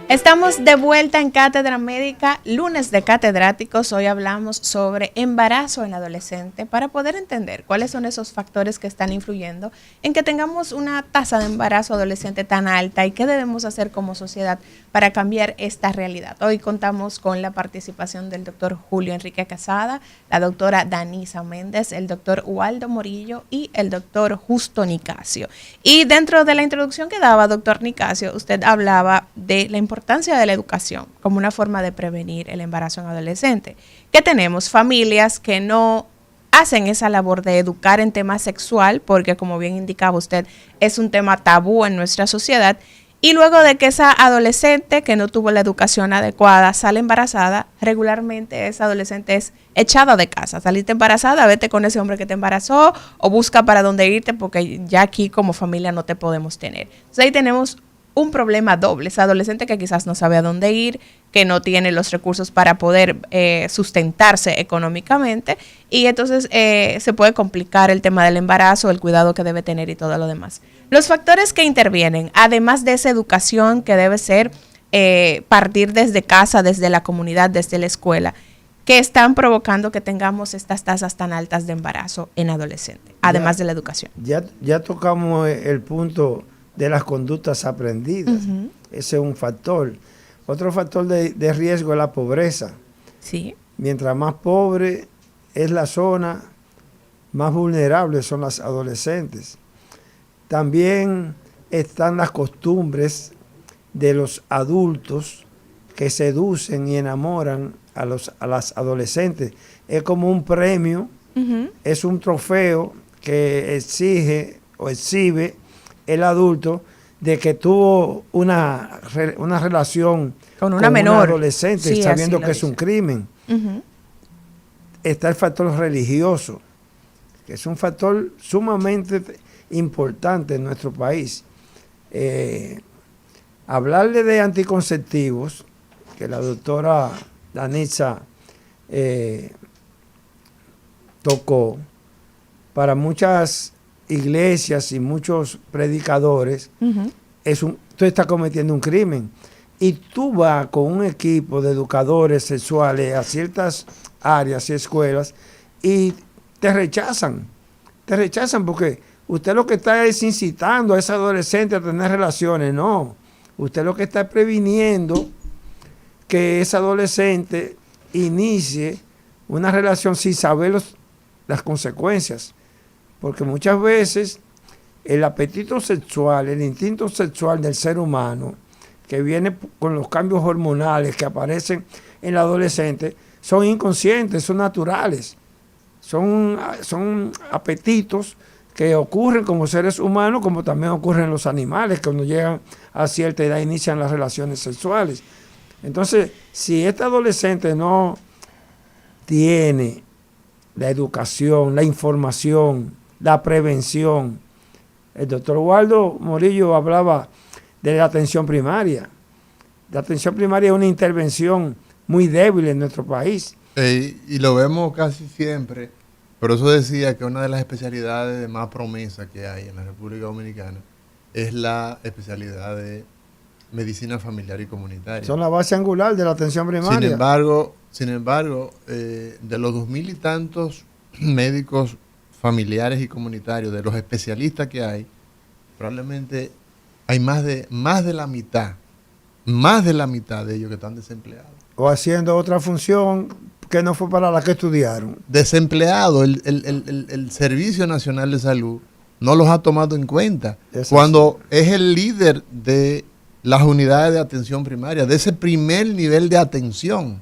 Estamos de vuelta en Cátedra Médica, lunes de catedráticos. Hoy hablamos sobre embarazo en adolescente para poder entender cuáles son esos factores que están influyendo en que tengamos una tasa de embarazo adolescente tan alta y qué debemos hacer como sociedad para cambiar esta realidad. Hoy contamos con la participación del doctor Julio Enrique Casada, la doctora Danisa Méndez, el doctor Waldo Morillo y el doctor Justo Nicasio. Y dentro de la introducción que daba, doctor Nicasio, usted hablaba de la importancia de la educación como una forma de prevenir el embarazo en adolescente. Que tenemos familias que no hacen esa labor de educar en tema sexual, porque como bien indicaba usted, es un tema tabú en nuestra sociedad, y luego de que esa adolescente que no tuvo la educación adecuada sale embarazada, regularmente esa adolescente es echada de casa. Saliste embarazada, vete con ese hombre que te embarazó o busca para dónde irte porque ya aquí como familia no te podemos tener. Entonces ahí tenemos un problema doble, esa adolescente que quizás no sabe a dónde ir, que no tiene los recursos para poder sustentarse económicamente y entonces se puede complicar el tema del embarazo, el cuidado que debe tener y todo lo demás. Los factores que intervienen, además de esa educación que debe ser partir desde casa, desde la comunidad, desde la escuela, que están provocando que tengamos estas tasas tan altas de embarazo en adolescentes, además de la educación. Ya tocamos el punto de las conductas aprendidas. Ese es un factor. Otro factor de riesgo es la pobreza. Sí. Mientras más pobre es la zona, más vulnerables son las adolescentes. También están las costumbres de los adultos que seducen y enamoran a las adolescentes. Es como un premio, es un trofeo que exige o exhibe el adulto de que tuvo una relación con una menor, una adolescente, sí, sabiendo que es un crimen. Está el factor religioso, que es un factor sumamente importante en nuestro país. Hablarle de anticonceptivos, que la doctora Danisa tocó, para muchas iglesias y muchos predicadores, tú estás cometiendo un crimen. Y tú vas con un equipo de educadores sexuales a ciertas áreas y escuelas y te rechazan. Te rechazan porque usted lo que está es incitando a esa adolescente a tener relaciones. No, usted lo que está previniendo que esa adolescente inicie una relación sin saber las consecuencias. Porque muchas veces el apetito sexual, el instinto sexual del ser humano, que viene con los cambios hormonales que aparecen en la adolescente, son inconscientes, son naturales. Son apetitos que ocurren como seres humanos, como también ocurren en los animales, que cuando llegan a cierta edad inician las relaciones sexuales. Entonces, si esta adolescente no tiene la educación, la información, la prevención. El doctor Waldo Morillo hablaba de la atención primaria. La atención primaria es una intervención muy débil en nuestro país. Y lo vemos casi siempre. Por eso decía que una de las especialidades de más promesa que hay en la República Dominicana es la especialidad de medicina familiar y comunitaria. Son la base angular de la atención primaria. Sin embargo, de los 2,000 y tantos médicos familiares y comunitarios, de los especialistas que hay, probablemente hay más de la mitad de ellos que están desempleados. O haciendo otra función que no fue para la que estudiaron. Desempleados, el Servicio Nacional de Salud no los ha tomado en cuenta. Eso cuando sí. Es el líder de las unidades de atención primaria, de ese primer nivel de atención,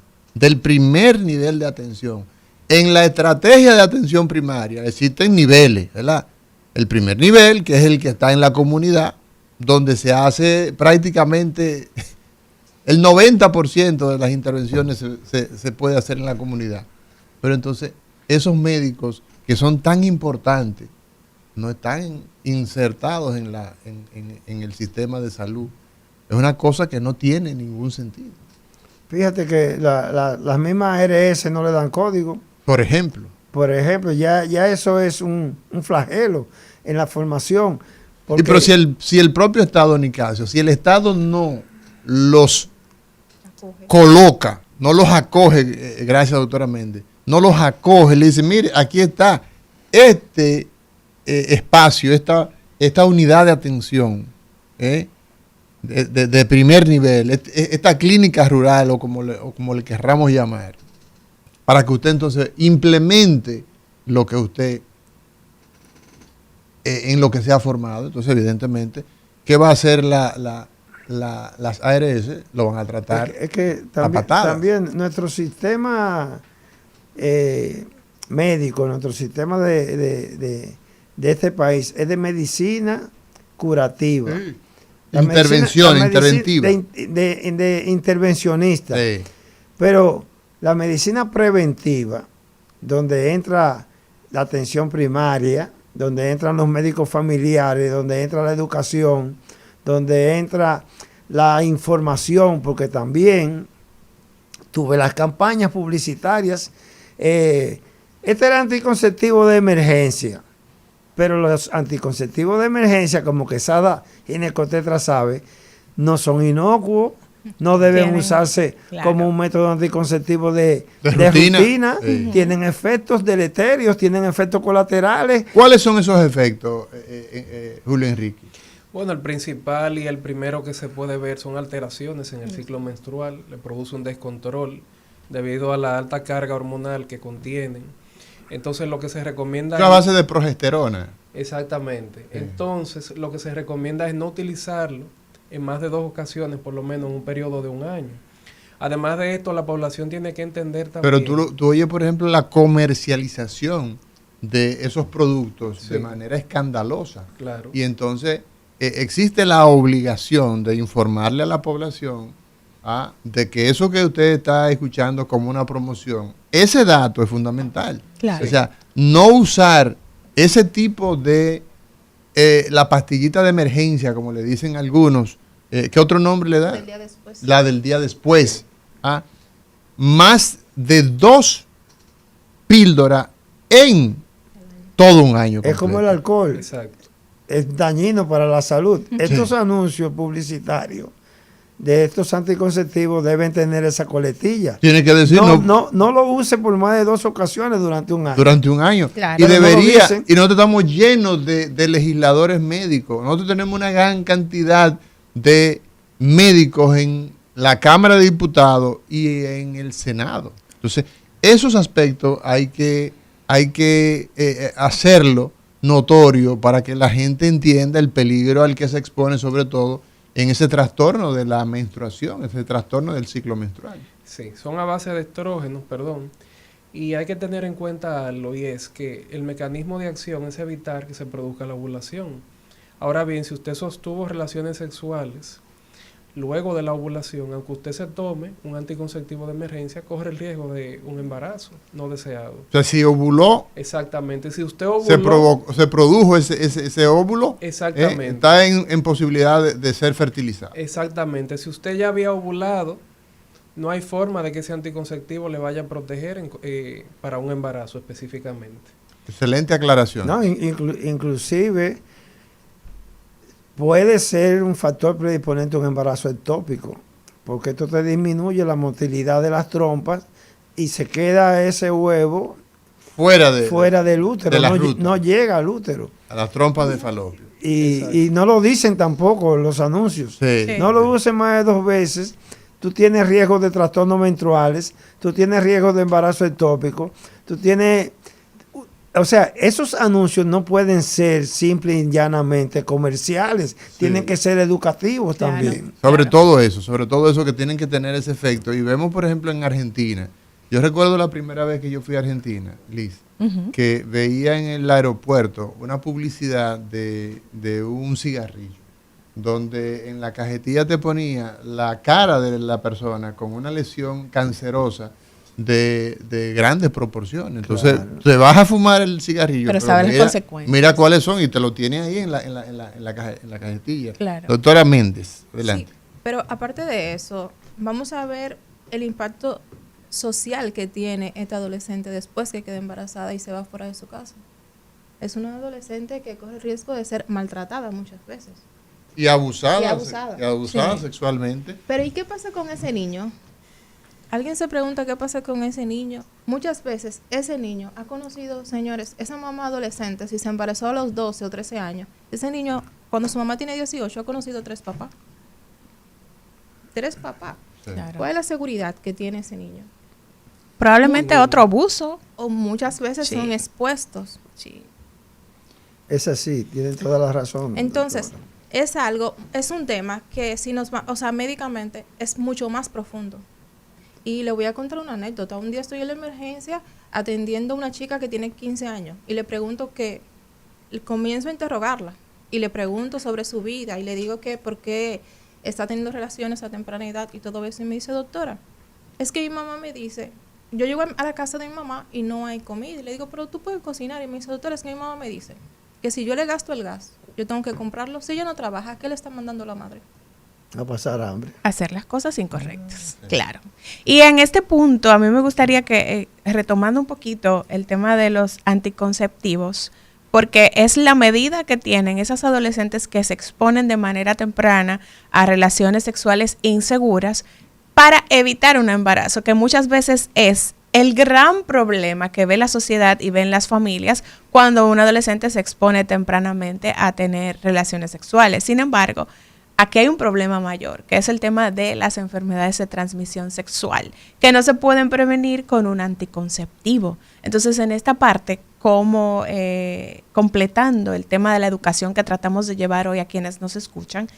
En la estrategia de atención primaria existen niveles, ¿verdad? El primer nivel, que es el que está en la comunidad, donde se hace prácticamente el 90% de las intervenciones se puede hacer en la comunidad. Pero entonces, esos médicos que son tan importantes no están insertados en el sistema de salud. Es una cosa que no tiene ningún sentido. Fíjate que las mismas ARS no le dan código. Por ejemplo, ya eso es un flagelo en la formación. Pero si el propio Estado, Nicasio, si el Estado no los coloca, no los acoge, gracias doctora Méndez, no los acoge, le dice, mire, aquí está este espacio, esta unidad de atención de primer nivel, esta clínica rural o como le querramos llamar, para que usted entonces implemente lo que usted, en lo que se ha formado. Entonces, evidentemente, ¿qué va a hacer las ARS? Lo van a tratar es que a patadas. también nuestro sistema médico, nuestro sistema de este país es de medicina curativa. Sí. Interventiva. De intervencionista. Sí. Pero la medicina preventiva, donde entra la atención primaria, donde entran los médicos familiares, donde entra la educación, donde entra la información, porque también tuve las campañas publicitarias. Este era anticonceptivo de emergencia, pero los anticonceptivos de emergencia, como Quesada Ginecotetrasabe, no son inocuos, no deben usarse como un método anticonceptivo de rutina. Tienen efectos deleterios, tienen efectos colaterales. ¿Cuáles son esos efectos, Julio Enrique? Bueno, el principal y el primero que se puede ver son alteraciones en el ciclo menstrual, le produce un descontrol debido a la alta carga hormonal que contienen. Entonces lo que se recomienda es a base de progesterona. Exactamente. Entonces lo que se recomienda es no utilizarlo en más de 2 ocasiones, por lo menos en un periodo de 1 año. Además de esto, la población tiene que entender también... Pero tú oyes, por ejemplo, la comercialización de esos productos de manera escandalosa. Claro. Y entonces existe la obligación de informarle a la población de que eso que usted está escuchando como una promoción, ese dato es fundamental. Claro. O sea, no usar ese tipo de la pastillita de emergencia, como le dicen algunos. ¿Qué otro nombre le da? Del día después. La del día después. Más de 2 píldoras en todo un año. Es como el alcohol. Exacto. Es dañino para la salud. Estos anuncios publicitarios de estos anticonceptivos deben tener esa coletilla. Tiene que decir no lo use por más de 2 ocasiones durante un año. Durante un año. Claro. Y debería, y nosotros estamos llenos de legisladores médicos. Nosotros tenemos una gran cantidad de médicos en la Cámara de Diputados y en el Senado. Entonces, esos aspectos hay que hacerlo notorio para que la gente entienda el peligro al que se expone, sobre todo en ese trastorno de la menstruación, ese trastorno del ciclo menstrual. Sí, son a base de estrógenos, y hay que tener en cuenta algo, y es que el mecanismo de acción es evitar que se produzca la ovulación. Ahora bien, si usted sostuvo relaciones sexuales luego de la ovulación, aunque usted se tome un anticonceptivo de emergencia, corre el riesgo de un embarazo no deseado. O sea, si ovuló, exactamente, si usted ovuló, se produjo ese óvulo, exactamente, está en posibilidad de ser fertilizado. Exactamente, si usted ya había ovulado, no hay forma de que ese anticonceptivo le vaya a proteger para un embarazo específicamente. Excelente aclaración. No, inclusive puede ser un factor predisponente a un embarazo ectópico, porque esto te disminuye la motilidad de las trompas y se queda ese huevo fuera del útero, no llega al útero. A las trompas de falopio. Y no lo dicen tampoco los anuncios. Sí. No lo usen más de 2 veces. Tú tienes riesgo de trastornos menstruales, tú tienes riesgo de embarazo ectópico, tú tienes... O sea, esos anuncios no pueden ser simple y llanamente comerciales, tienen que ser educativos también. Sobre todo eso que tienen que tener ese efecto. Y vemos, por ejemplo, en Argentina. Yo recuerdo la primera vez que yo fui a Argentina, Liz, que veía en el aeropuerto una publicidad de un cigarrillo, donde en la cajetilla te ponía la cara de la persona con una lesión cancerosa de grandes proporciones. Entonces, te vas a fumar el cigarrillo, pero sabes las consecuencias. Mira cuáles son y te lo tiene ahí en la cajetilla. Claro. Doctora Méndez, adelante. Sí, pero aparte de eso, vamos a ver el impacto social que tiene esta adolescente después que queda embarazada y se va fuera de su casa. Es una adolescente que corre el riesgo de ser maltratada muchas veces. Y abusada Sí. sexualmente. Pero ¿y qué pasa con ese niño alguien se pregunta qué pasa con ese niño, muchas veces ese niño ha conocido, señores, esa mamá adolescente, si se embarazó a los 12 o 13 años, ese niño, cuando su mamá tiene 18, ha conocido 3 papás. 3 papás. Sí. Claro. ¿Cuál es la seguridad que tiene ese niño? Probablemente Muy otro abuso. O muchas veces Sí. son expuestos. Sí. Es así, tienen toda la razón. Entonces, doctora. es un tema que si nos va, o sea, médicamente es mucho más profundo. Y le voy a contar una anécdota. Un día estoy en la emergencia atendiendo a una chica que tiene 15 años y le pregunto comienzo a interrogarla y le pregunto sobre su vida y le digo que por qué está teniendo relaciones a temprana edad y todo eso. Y me dice, doctora, es que mi mamá me dice, yo llego a la casa de mi mamá y no hay comida. Y le digo, pero tú puedes cocinar. Y me dice, doctora, es que mi mamá me dice que si yo le gasto el gas, yo tengo que comprarlo. Si ella no trabaja, ¿qué le está mandando la madre? A pasar hambre. Hacer las cosas incorrectas, claro. Y en este punto, a mí me gustaría que, retomando un poquito el tema de los anticonceptivos, porque es la medida que tienen esas adolescentes que se exponen de manera temprana a relaciones sexuales inseguras para evitar un embarazo, que muchas veces es el gran problema que ve la sociedad y ven las familias cuando un adolescente se expone tempranamente a tener relaciones sexuales. Sin embargo, aquí hay un problema mayor, que es el tema de las enfermedades de transmisión sexual, que no se pueden prevenir con un anticonceptivo. Entonces, en esta parte, como completando el tema de la educación que tratamos de llevar hoy a quienes nos escuchan,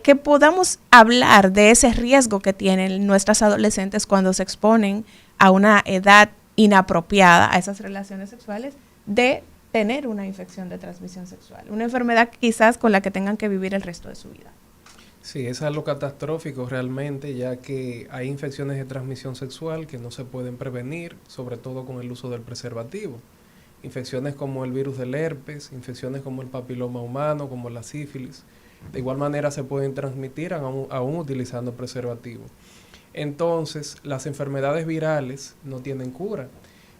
que podamos hablar de ese riesgo que tienen nuestras adolescentes cuando se exponen a una edad inapropiada a esas relaciones sexuales, de tener una infección de transmisión sexual, una enfermedad quizás con la que tengan que vivir el resto de su vida. Sí, es algo catastrófico realmente, ya que hay infecciones de transmisión sexual que no se pueden prevenir, sobre todo con el uso del preservativo. Infecciones como el virus del herpes, infecciones como el papiloma humano, como la sífilis, de igual manera se pueden transmitir aún utilizando preservativo. Entonces, las enfermedades virales no tienen cura.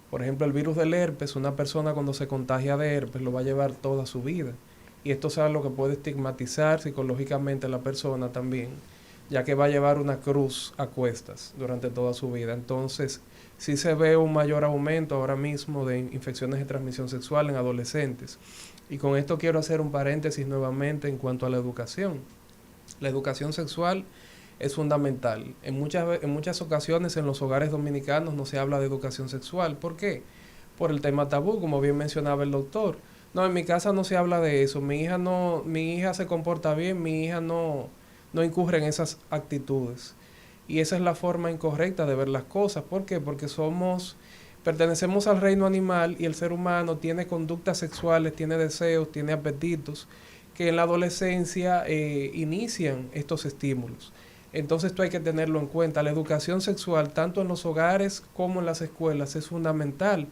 Por ejemplo, el virus del herpes, una persona cuando se contagia de herpes lo va a llevar toda su vida. Y esto es algo que puede estigmatizar psicológicamente a la persona también, ya que va a llevar una cruz a cuestas durante toda su vida. Entonces, sí se ve un mayor aumento ahora mismo de infecciones de transmisión sexual en adolescentes. Y con esto quiero hacer un paréntesis nuevamente en cuanto a la educación. La educación sexual es fundamental. En muchas ocasiones en los hogares dominicanos no se habla de educación sexual. ¿Por qué? Por el tema tabú, como bien mencionaba el doctor. No, en mi casa no se habla de eso. Mi hija se comporta bien, mi hija no incurre en esas actitudes. Y esa es la forma incorrecta de ver las cosas. ¿Por qué? Porque pertenecemos al reino animal y el ser humano tiene conductas sexuales, tiene deseos, tiene apetitos que en la adolescencia inician estos estímulos. Entonces esto hay que tenerlo en cuenta. La educación sexual, tanto en los hogares como en las escuelas, es fundamental.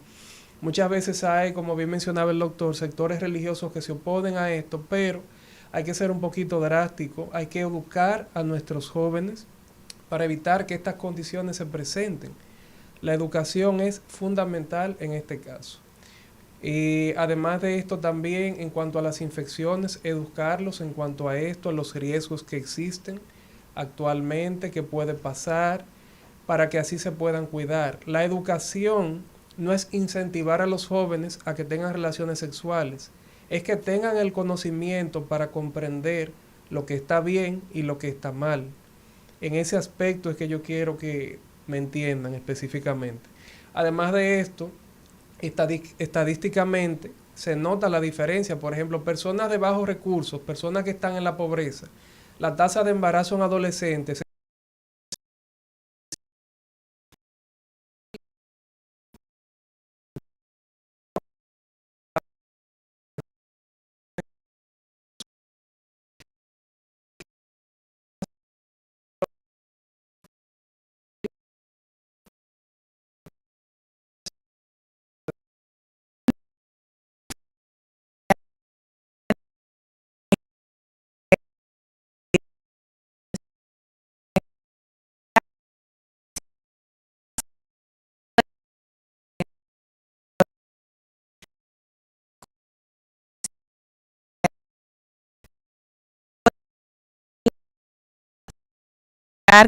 Muchas veces hay, como bien mencionaba el doctor, sectores religiosos que se oponen a esto, pero hay que ser un poquito drástico, hay que educar a nuestros jóvenes para evitar que estas condiciones se presenten. La educación es fundamental en este caso. Además de esto también en cuanto a las infecciones, educarlos en cuanto a esto, a los riesgos que existen actualmente, que puede pasar, para que así se puedan cuidar. La educación no es incentivar a los jóvenes a que tengan relaciones sexuales, es que tengan el conocimiento para comprender lo que está bien y lo que está mal. En ese aspecto es que yo quiero que me entiendan específicamente. Además de esto, estadísticamente se nota la diferencia. Por ejemplo, personas de bajos recursos, personas que están en la pobreza, la tasa de embarazo en adolescentes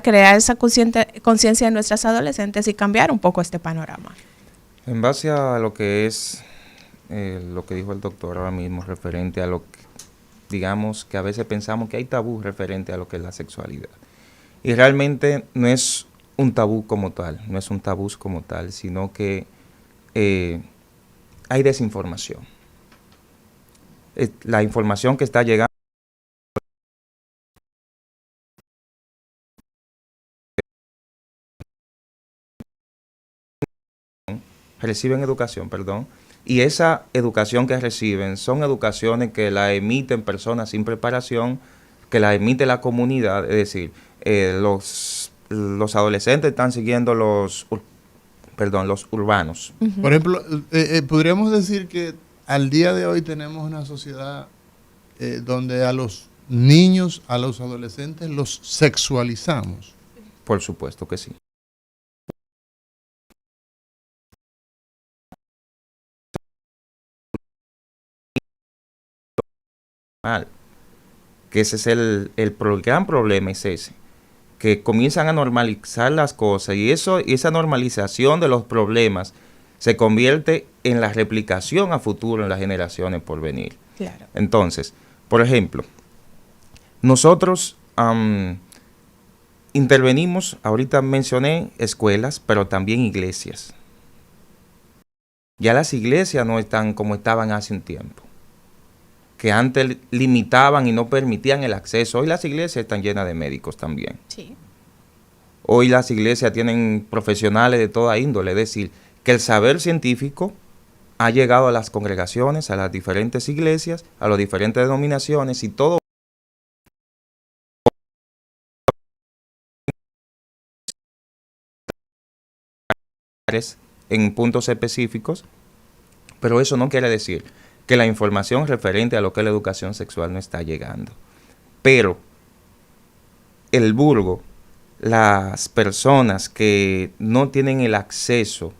crear esa conciencia en nuestras adolescentes y cambiar un poco este panorama. En base a lo que es lo que dijo el doctor ahora mismo, referente a lo que, digamos, que a veces pensamos que hay tabú referente a lo que es la sexualidad. Y realmente no es un tabú como tal, no es un tabú como tal, sino que hay desinformación. La información que está llegando reciben educación, perdón, y esa educación que reciben son educaciones que la emiten personas sin preparación, que la emite la comunidad, es decir, los adolescentes están siguiendo los urbanos. Por ejemplo, podríamos decir que al día de hoy tenemos una sociedad donde a los niños, a los adolescentes los sexualizamos. Por supuesto que sí. Que ese es el gran problema, es ese, que comienzan a normalizar las cosas y esa normalización de los problemas se convierte en la replicación a futuro en las generaciones por venir. Claro. Entonces, por ejemplo, nosotros intervenimos, ahorita mencioné escuelas, pero también iglesias. Ya las iglesias no están como estaban hace un tiempo, que antes limitaban y no permitían el acceso. Hoy las iglesias están llenas de médicos también. Sí. Hoy las iglesias tienen profesionales de toda índole, es decir, que el saber científico ha llegado a las congregaciones, a las diferentes iglesias, a las diferentes denominaciones y todo en puntos específicos, pero eso no quiere decir que la información referente a lo que es la educación sexual no está llegando. Pero el vulgo, las personas que no tienen el acceso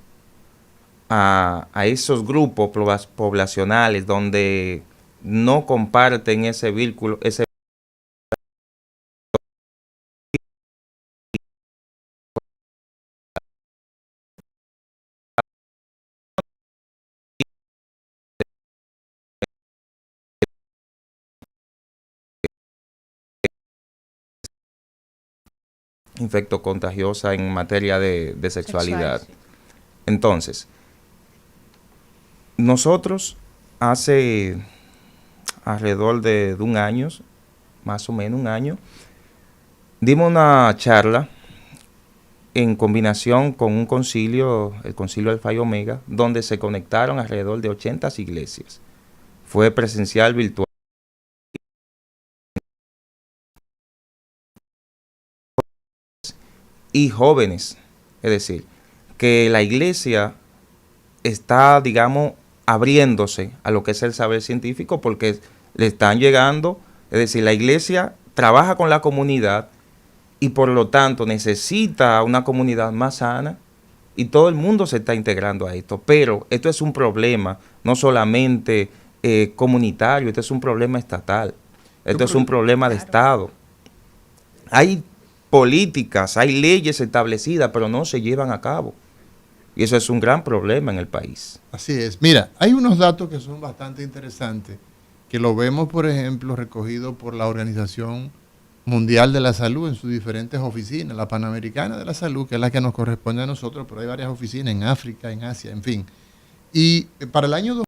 a esos grupos poblacionales donde no comparten ese vínculo, infecto contagiosa en materia de sexualidad. Sexual, sí. Entonces, nosotros hace alrededor de un año, más o menos un año, dimos una charla en combinación con un concilio, el concilio Alfa y Omega, donde se conectaron alrededor de 80 iglesias. Fue presencial, virtual. Y jóvenes, es decir, que la iglesia está, digamos, abriéndose a lo que es el saber científico porque le están llegando, es decir, la iglesia trabaja con la comunidad y por lo tanto necesita una comunidad más sana y todo el mundo se está integrando a esto, pero esto es un problema no solamente comunitario, esto es un problema estatal, esto es un problema de Estado. Hay políticas, hay leyes establecidas, pero no se llevan a cabo. Y eso es un gran problema en el país. Así es. Mira, hay unos datos que son bastante interesantes, que lo vemos, por ejemplo, recogido por la Organización Mundial de la Salud en sus diferentes oficinas, la Panamericana de la Salud, que es la que nos corresponde a nosotros, pero hay varias oficinas en África, en Asia, en fin. Y para el año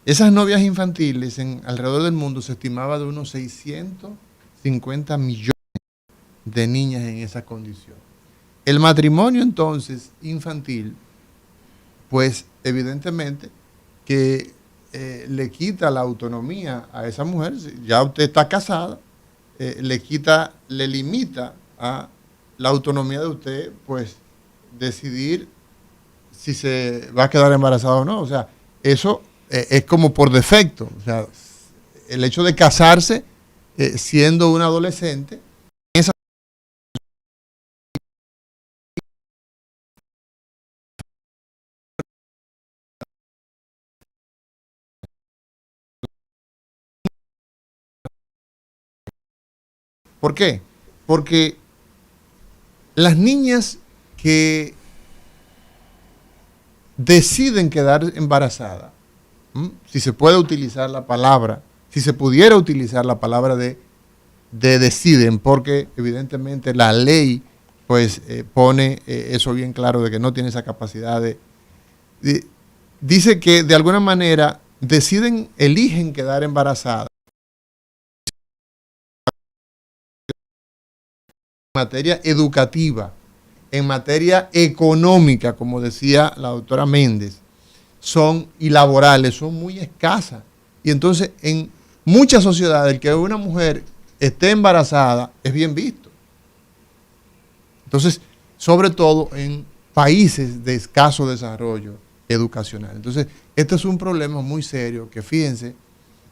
esas novias infantiles alrededor del mundo se estimaba de unos 650 millones de niñas en esa condición. El matrimonio entonces infantil, pues evidentemente que le quita la autonomía a esa mujer. Ya usted está casada, le limita a la autonomía de usted, pues decidir si se va a quedar embarazada o no. O sea, eso es como por defecto. O sea, el hecho de casarse siendo un adolescente, esa ¿por qué? Porque las niñas que deciden quedar embarazadas, si se puede utilizar la palabra, si se pudiera utilizar la palabra de deciden, porque evidentemente la ley pues pone eso bien claro de que no tiene esa capacidad dice que de alguna manera eligen quedar embarazadas en materia educativa, en materia económica, como decía la doctora Méndez, y laborales, son muy escasas. Y entonces en muchas sociedades el que una mujer esté embarazada es bien visto. Entonces, sobre todo en países de escaso desarrollo educacional. Entonces, este es un problema muy serio que, fíjense,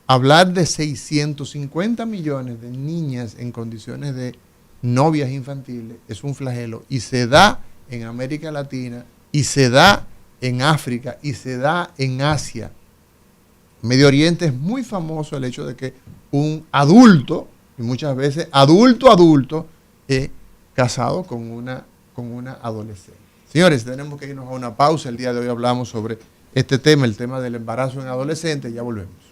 hablar de 650 millones de niñas en condiciones de novias infantiles es un flagelo y se da en América Latina y se da en África y se da en Asia. Medio Oriente es muy famoso el hecho de que un adulto, y muchas veces adulto, casado con una adolescente. Señores, tenemos que irnos a una pausa. El día de hoy hablamos sobre este tema, el tema del embarazo en adolescentes. Ya volvemos.